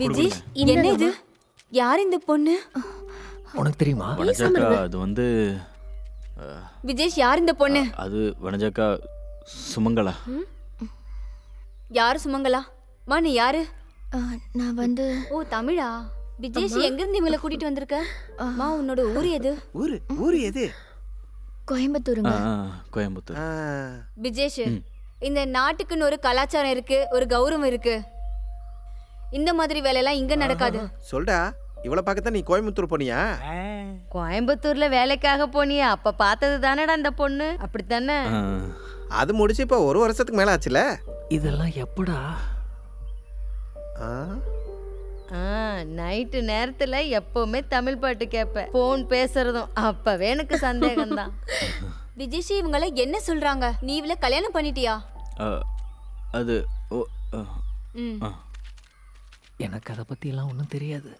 விஜேஷ் என்ன இது? யார் இந்த பொண்ணு? உனக்கு தெரியுமா? வனஜாக்கா அது வந்து விஜேஷ் யார் இந்த பொண்ணு? அது வனஜாக்கா சுமங்கலா. யாரு சுமங்கலா? மா நீ யாரு? நான் வந்து ஓ தமிழா? விஜேஷ் எங்க இருந்து இவங்களை கூட்டிட்டு வந்திருக்க? மா உன்னோட ஊர் எது? ஊரு எது? கோயம்புத்தூருங்க. கோயம்புத்தூர். விஜேஷ் இந்த நாட்டுக்குன்னு ஒரு கலாச்சாரம் இருக்கு, ஒரு கௌரவம் இருக்கு. இந்த மாதிரி வேலையெல்லாம் இங்க நடக்காது. சொல்டா, இவளை பார்க்கத்தான் நீ கோயம்புத்தூர் போனியா? கோயம்புத்தூர்ல வேலைக்காக போனியா? அப்ப பார்த்தது தானடா அந்த பொண்ணு, அப்படித்தானே? அது முடிச்சு இப்போ 1 வருஷத்துக்கு மேல ஆச்சுல. இதெல்லாம் எப்படா? நைட்டு நேரத்துல எப்பவுமே தமிழ் பாட்டு கேட்பேன், போன் பேசுறதும். அப்பவே எனக்கு சந்தேகம்தான். விஜேஷ் இவங்கள என்ன சொல்றாங்க? நீ இவள கல்யாணம் பண்ணிட்டியா? அது ம். எனக்கு அதை பத்தி எல்லாம் ஒன்றும் தெரியாது.